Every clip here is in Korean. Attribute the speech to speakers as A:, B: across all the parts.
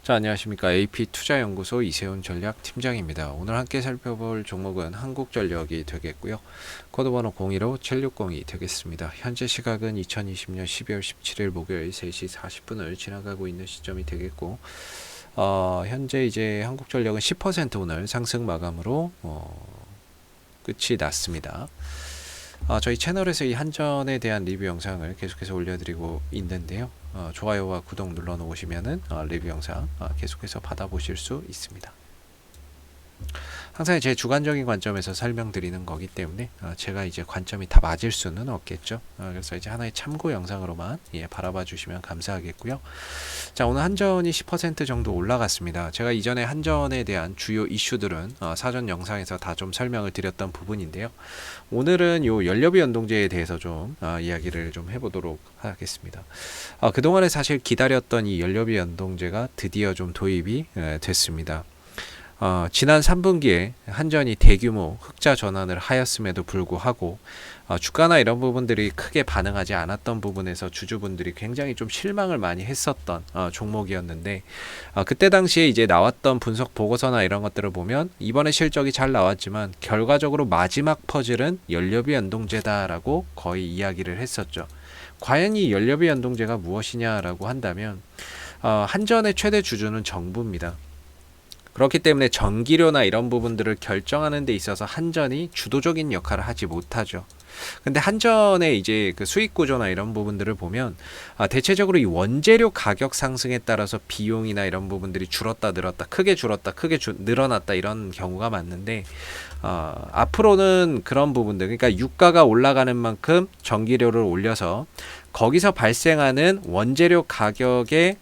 A: 자, 안녕하십니까. AP투자연구소 이세훈 전략팀장입니다. 오늘 함께 살펴볼 종목은 한국전력이 되겠고요. 코드번호 015760이 되겠습니다. 현재 시각은 2020년 12월 17일 목요일 3시 40분을 지나가고 있는 시점이 되겠고, 현재 이제 한국전력은 10% 오늘 상승 마감으로 끝이 났습니다. 저희 채널에서 이 한전에 대한 리뷰 영상을 계속해서 올려드리고 있는데요. 좋아요와 구독 눌러 놓으시면은 리뷰 영상 계속해서 받아보실 수 있습니다. 항상 제 주관적인 관점에서 설명드리는 거기 때문에 제가 이제 관점이 다 맞을 수는 없겠죠. 그래서 이제 하나의 참고 영상으로만 바라봐 주시면 감사하겠고요. 자, 오늘 한전이 10% 정도 올라갔습니다. 제가 이전에 한전에 대한 주요 이슈들은 사전 영상에서 다 좀 설명을 드렸던 부분인데요. 오늘은 요 연료비 연동제에 대해서 좀 이야기를 좀 해보도록 하겠습니다. 그동안에 사실 기다렸던 이 연료비 연동제가 드디어 좀 도입이 됐습니다. 지난 3분기에 한전이 대규모 흑자 전환을 하였음에도 불구하고 주가나 이런 부분들이 크게 반응하지 않았던 부분에서 주주분들이 굉장히 좀 실망을 많이 했었던 종목이었는데, 그때 당시에 이제 나왔던 분석 보고서나 이런 것들을 보면 이번에 실적이 잘 나왔지만 결과적으로 마지막 퍼즐은 연료비 연동제다라고 거의 이야기를 했었죠. 과연 이 연료비 연동제가 무엇이냐라고 한다면 한전의 최대 주주는 정부입니다. 그렇기 때문에 전기료나 이런 부분들을 결정하는 데 있어서 한전이 주도적인 역할을 하지 못하죠. 근데 한전의 이제 그 수익 구조나 이런 부분들을 보면 대체적으로 이 원재료 가격 상승에 따라서 비용이나 이런 부분들이 줄었다 늘었다, 크게 줄었다 크게 늘어났다 이런 경우가 많은데, 앞으로는 그런 부분들, 그러니까 유가가 올라가는 만큼 전기료를 올려서 거기서 발생하는 원재료 가격의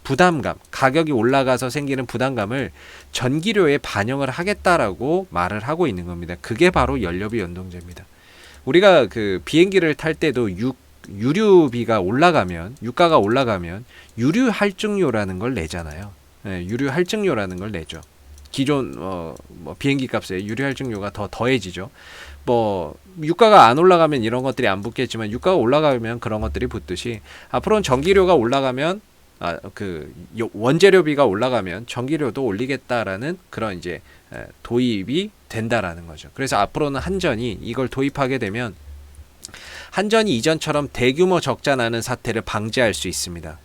A: 부담감, 가격이 올라가서 생기는 부담감을 전기료에 반영을 하겠다라고 말을 하고 있는 겁니다. 그게 바로 연료비 연동제입니다. 우리가 그 비행기를 탈 때도 유류비가 올라가면, 유가가 올라가면 유류 할증료라는 걸 내잖아요. 유류 할증료라는 걸 내죠. 기존 비행기 값에 유류 할증료가 더 더해지죠. 유가가 안 올라가면 이런 것들이 안 붙겠지만 유가가 올라가면 그런 것들이 붙듯이 앞으로는 전기료가 올라가면 원재료비가 올라가면 전기료도 올리겠다라는 그런 이제 도입이 된다라는 거죠. 그래서 앞으로는 한전이 이걸 도입하게 되면 한전이 이전처럼 대규모 적자 나는 사태를 방지할 수 있습니다.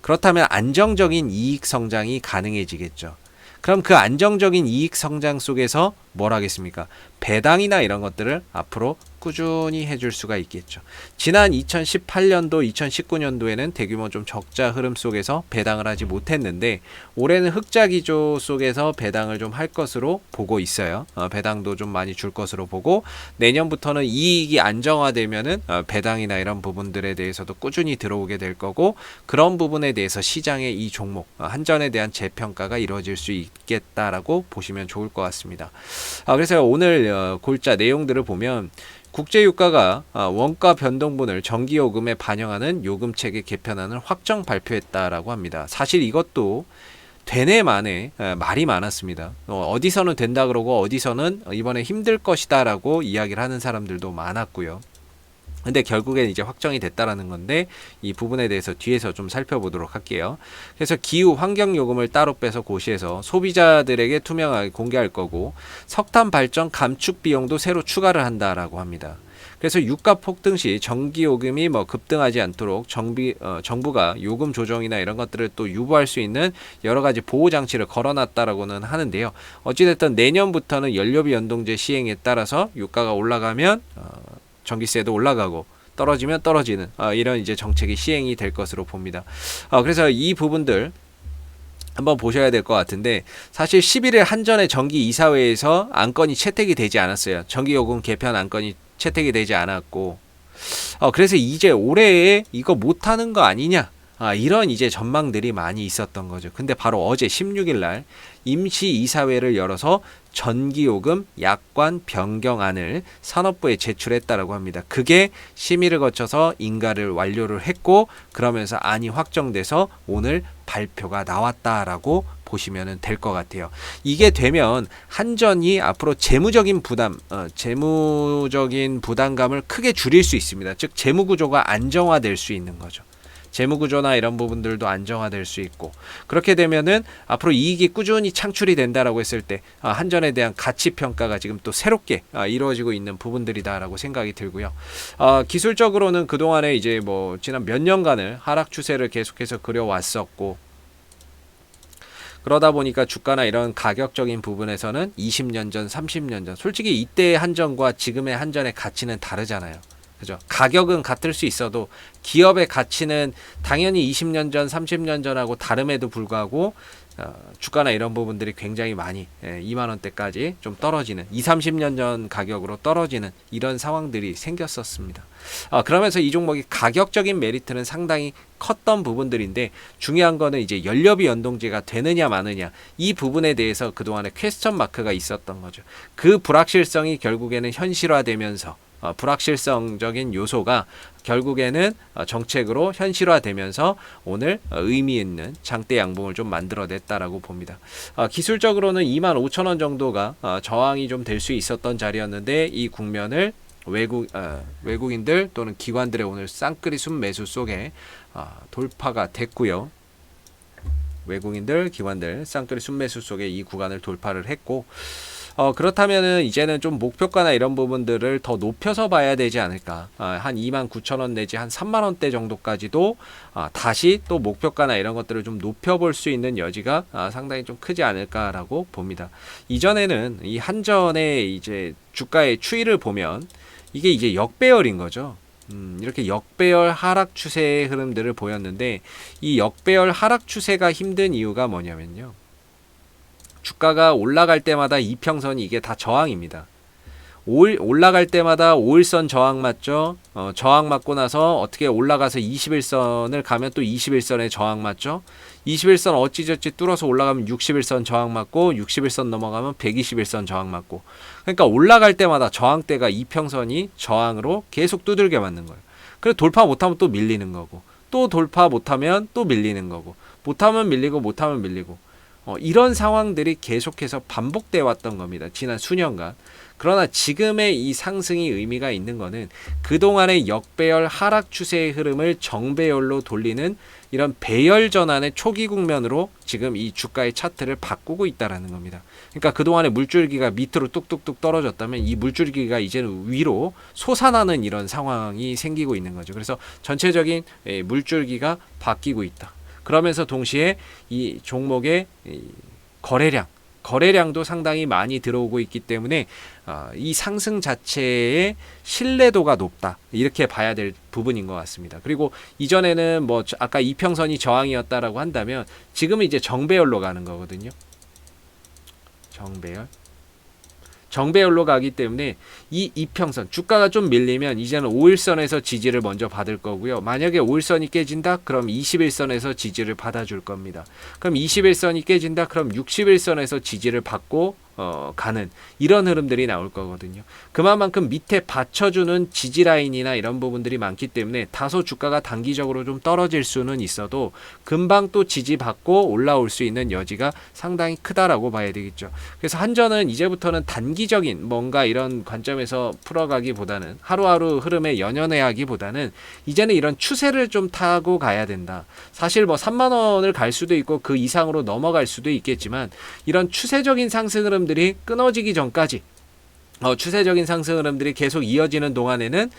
A: 그렇다면 안정적인 이익 성장이 가능해지겠죠. 그럼 그 안정적인 이익 성장 속에서 뭘 하겠습니까? 배당이나 이런 것들을 앞으로 꾸준히 해줄 수가 있겠죠. 지난 2018년도, 2019년도에는 대규모 좀 적자 흐름 속에서 배당을 하지 못했는데 올해는 흑자 기조 속에서 배당을 좀 할 것으로 보고 있어요. 배당도 좀 많이 줄 것으로 보고 내년부터는 이익이 안정화되면은 배당이나 이런 부분들에 대해서도 꾸준히 들어오게 될 거고, 그런 부분에 대해서 시장의 이 종목 한전에 대한 재평가가 이루어질 수 있겠다라고 보시면 좋을 것 같습니다. 그래서 오늘 골자 내용들을 보면 국제유가가 원가 변동분을 전기요금에 반영하는 요금체계 개편안을 확정 발표했다라고 합니다. 사실 이것도 되네 마네 말이 많았습니다. 어디서는 된다 그러고 어디서는 이번에 힘들 것이다 라고 이야기를 하는 사람들도 많았고요. 근데 결국엔 이제 확정이 됐다라는 건데, 이 부분에 대해서 뒤에서 좀 살펴보도록 할게요. 그래서 기후 환경 요금을 따로 빼서 고시해서 소비자들에게 투명하게 공개할 거고, 석탄 발전 감축 비용도 새로 추가를 한다라고 합니다. 그래서 유가 폭등 시 전기 요금이 급등하지 않도록 정부가 요금 조정이나 이런 것들을 또 유보할 수 있는 여러 가지 보호 장치를 걸어놨다라고는 하는데요. 어찌됐든 내년부터는 연료비 연동제 시행에 따라서 유가가 올라가면 전기세도 올라가고 떨어지면 떨어지는 이런 이제 정책이 시행이 될 것으로 봅니다. 그래서 이 부분들 한번 보셔야 될 것 같은데, 사실 11일 한전의 전기 이사회에서 안건이 채택이 되지 않았어요. 전기요금 개편 안건이 채택이 되지 않았고, 그래서 이제 올해에 이거 못하는 거 아니냐, 이런 이제 전망들이 많이 있었던 거죠. 근데 바로 어제 16일 날 임시 이사회를 열어서 전기요금 약관 변경안을 산업부에 제출했다라고 합니다. 그게 심의를 거쳐서 인가를 완료를 했고, 그러면서 안이 확정돼서 오늘 발표가 나왔다라고 보시면 될 것 같아요. 이게 되면 한전이 앞으로 재무적인 부담감을 크게 줄일 수 있습니다. 즉 재무 구조가 안정화될 수 있는 거죠. 재무 구조나 이런 부분들도 안정화될 수 있고, 그렇게 되면은 앞으로 이익이 꾸준히 창출이 된다라고 했을 때 한전에 대한 가치 평가가 지금 또 새롭게 이루어지고 있는 부분들이다라고 생각이 들고요. 기술적으로는 그동안에 이제 뭐 지난 몇 년간을 하락 추세를 계속해서 그려왔었고, 그러다 보니까 주가나 이런 가격적인 부분에서는 20년 전, 30년 전, 솔직히 이때의 한전과 지금의 한전의 가치는 다르잖아요. 그죠? 가격은 같을 수 있어도 기업의 가치는 당연히 20년 전, 30년 전하고 다름에도 불구하고 주가나 이런 부분들이 굉장히 많이 2만 원대까지 좀 떨어지는, 20, 30년 전 가격으로 떨어지는 이런 상황들이 생겼었습니다. 그러면서 이 종목이 가격적인 메리트는 상당히 컸던 부분들인데, 중요한 거는 이제 연료비 연동제가 되느냐 마느냐, 이 부분에 대해서 그동안에 퀘스천 마크가 있었던 거죠. 그 불확실성이 결국에는 현실화되면서 불확실성적인 요소가 결국에는 정책으로 현실화되면서 오늘 의미 있는 장대 양봉을 좀 만들어냈다라고 봅니다. 기술적으로는 25,000원 정도가 저항이 좀 될 수 있었던 자리였는데, 이 국면을 외국인들 또는 기관들의 오늘 쌍끌이 순매수 속에 돌파가 됐고요. 외국인들, 기관들 쌍끌이 순매수 속에 이 구간을 돌파를 했고, 그렇다면은 이제는 좀 목표가나 이런 부분들을 더 높여서 봐야 되지 않을까. 한 29,000원 내지 한 3만원대 정도까지도 다시 또 목표가나 이런 것들을 좀 높여볼 수 있는 여지가 상당히 좀 크지 않을까라고 봅니다. 이전에는 이 한전의 이제 주가의 추이를 보면 이게 이제 역배열인 거죠. 이렇게 역배열 하락 추세의 흐름들을 보였는데, 이 역배열 하락 추세가 힘든 이유가 뭐냐면요, 주가가 올라갈 때마다 이평선이 이게 다 저항입니다. 올라갈 때마다 5일선 저항 맞죠? 저항 맞고 나서 어떻게 올라가서 21선을 가면 또 21선에 저항 맞죠? 21선 어찌저찌 뚫어서 올라가면 61선 저항 맞고, 61선 넘어가면 121선 저항 맞고, 그러니까 올라갈 때마다 저항대가 이평선이 저항으로 계속 두들겨 맞는 거예요. 그래서 돌파 못하면 또 밀리는 거고, 또 돌파 못하면 또 밀리는 거고, 못하면 밀리고 못하면 밀리고, 이런 상황들이 계속해서 반복돼 왔던 겁니다. 지난 수년간. 그러나 지금의 이 상승이 의미가 있는 거는 그동안의 역배열 하락 추세의 흐름을 정배열로 돌리는 이런 배열 전환의 초기 국면으로 지금 이 주가의 차트를 바꾸고 있다라는 겁니다. 그러니까 그동안의 물줄기가 밑으로 뚝뚝뚝 떨어졌다면 이 물줄기가 이제는 위로 솟아나는 이런 상황이 생기고 있는 거죠. 그래서 전체적인 물줄기가 바뀌고 있다. 그러면서 동시에 이 종목의 거래량도 상당히 많이 들어오고 있기 때문에 이 상승 자체의 신뢰도가 높다, 이렇게 봐야 될 부분인 것 같습니다. 그리고 이전에는 뭐 아까 이평선이 저항이었다라고 한다면 지금은 이제 정배열로 가는 거거든요. 정배열로 가기 때문에 이 이평선, 주가가 좀 밀리면 이제는 5일선에서 지지를 먼저 받을 거고요. 만약에 5일선이 깨진다, 그럼 21선에서 지지를 받아줄 겁니다. 그럼 21선이 깨진다, 그럼 61선에서 지지를 받고 가는 이런 흐름들이 나올 거거든요. 그만큼 밑에 받쳐주는 지지 라인이나 이런 부분들이 많기 때문에 다소 주가가 단기적으로 좀 떨어질 수는 있어도 금방 또 지지받고 올라올 수 있는 여지가 상당히 크다라고 봐야 되겠죠. 그래서 한전은 이제부터는 단기적인 뭔가 이런 관점에서 풀어가기보다는, 하루하루 흐름에 연연해하기보다는 이제는 이런 추세를 좀 타고 가야 된다. 사실 뭐 3만원을 갈 수도 있고 그 이상으로 넘어갈 수도 있겠지만, 이런 추세적인 상승 흐름 들이 끊어지기 전까지, 추세적인 상승 흐름들이 계속 이어지는 동안에는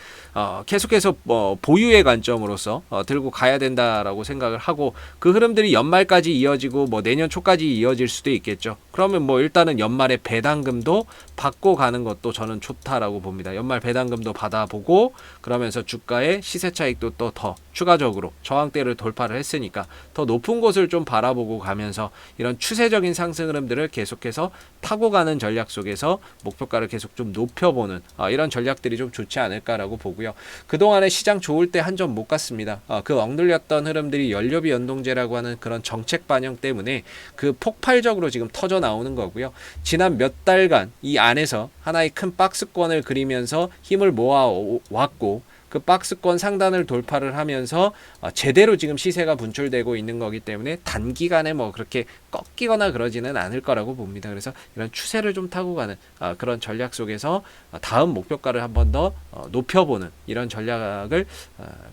A: 계속해서 보유의 관점으로서 들고 가야 된다라고 생각을 하고, 그 흐름들이 연말까지 이어지고 뭐 내년 초까지 이어질 수도 있겠죠. 그러면 뭐 일단은 연말에 배당금도 받고 가는 것도 저는 좋다라고 봅니다. 연말 배당금도 받아보고, 그러면서 주가의 시세 차익도 또 더 추가적으로 저항대를 돌파를 했으니까 더 높은 곳을 좀 바라보고 가면서 이런 추세적인 상승 흐름들을 계속해서 타고 가는 전략 속에서 목표가를 계속 좀 높여보는 이런 전략들이 좀 좋지 않을까라고 보고요. 그동안에 시장 좋을 때 한전 못 갔습니다. 그 억눌렸던 흐름들이 연료비 연동제라고 하는 그런 정책 반영 때문에 그 폭발적으로 지금 터져 나오는 거고요. 지난 몇 달간 이 안에서 하나의 큰 박스권을 그리면서 힘을 모아 왔고, 그 박스권 상단을 돌파를 하면서 제대로 지금 시세가 분출되고 있는 거기 때문에 단기간에 뭐 그렇게 꺾이거나 그러지는 않을 거라고 봅니다. 그래서 이런 추세를 좀 타고 가는 그런 전략 속에서 다음 목표가를 한번 더 높여보는 이런 전략을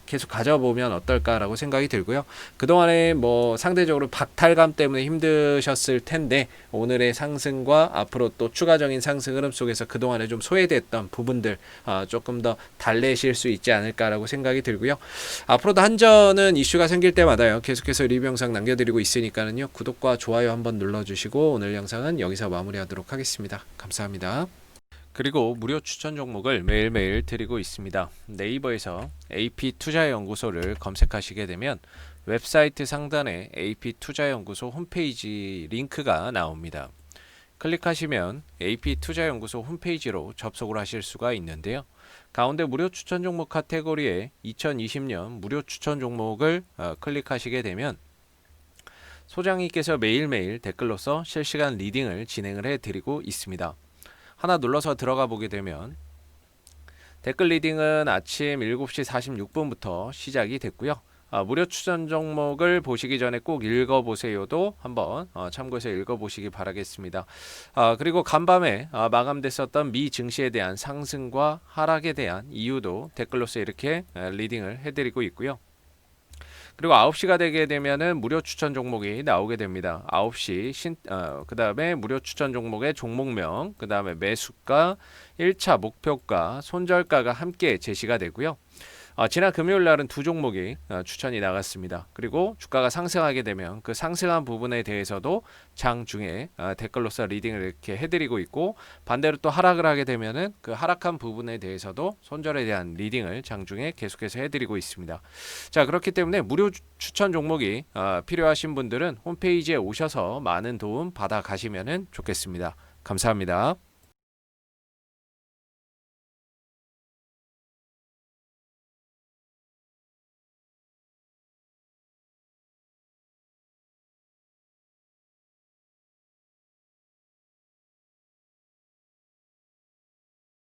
A: 계속 가져보면 어떨까라고 생각이 들고요. 그동안에 뭐 상대적으로 박탈감 때문에 힘드셨을 텐데 오늘의 상승과 앞으로 또 추가적인 상승 흐름 속에서 그동안에 좀 소외됐던 부분들 조금 더 달래실 수 있지 않을까라고 생각이 들고요. 앞으로도 한전은 이슈가 생길 때마다요. 계속해서 리뷰 영상 남겨드리고 있으니까는요. 구독과 좋아요 한번 눌러주시고 오늘 영상은 여기서 마무리하도록 하겠습니다. 감사합니다. 그리고 무료 추천 종목을 매일매일 드리고 있습니다. 네이버에서 AP투자연구소를 검색하시게 되면 웹사이트 상단에 AP투자연구소 홈페이지 링크가 나옵니다. 클릭하시면 AP투자연구소 홈페이지로 접속을 하실 수가 있는데요. 가운데 무료 추천 종목 카테고리에 2020년 무료 추천 종목을 클릭하시게 되면 소장님께서 매일매일 댓글로서 실시간 리딩을 진행을 해드리고 있습니다. 하나 눌러서 들어가 보게 되면 댓글 리딩은 아침 7시 46분부터 시작이 됐고요. 무료 추천 종목을 보시기 전에 꼭 읽어보세요도 한번 참고해서 읽어보시기 바라겠습니다. 그리고 간밤에 마감됐었던 미 증시에 대한 상승과 하락에 대한 이유도 댓글로서 이렇게 리딩을 해드리고 있고요. 그리고 9시가 되게 되면은 무료 추천 종목이 나오게 됩니다. 9시 그 다음에 무료 추천 종목의 종목명, 그 다음에 매수가, 1차 목표가, 손절가가 함께 제시가 되고요. 지난 금요일 날은 두 종목이 추천이 나갔습니다. 그리고 주가가 상승하게 되면 그 상승한 부분에 대해서도 장중에 댓글로서 리딩을 이렇게 해드리고 있고, 반대로 또 하락을 하게 되면은 그 하락한 부분에 대해서도 손절에 대한 리딩을 장중에 계속해서 해드리고 있습니다. 자, 그렇기 때문에 무료 추천 종목이 필요하신 분들은 홈페이지에 오셔서 많은 도움 받아 가시면 좋겠습니다. 감사합니다.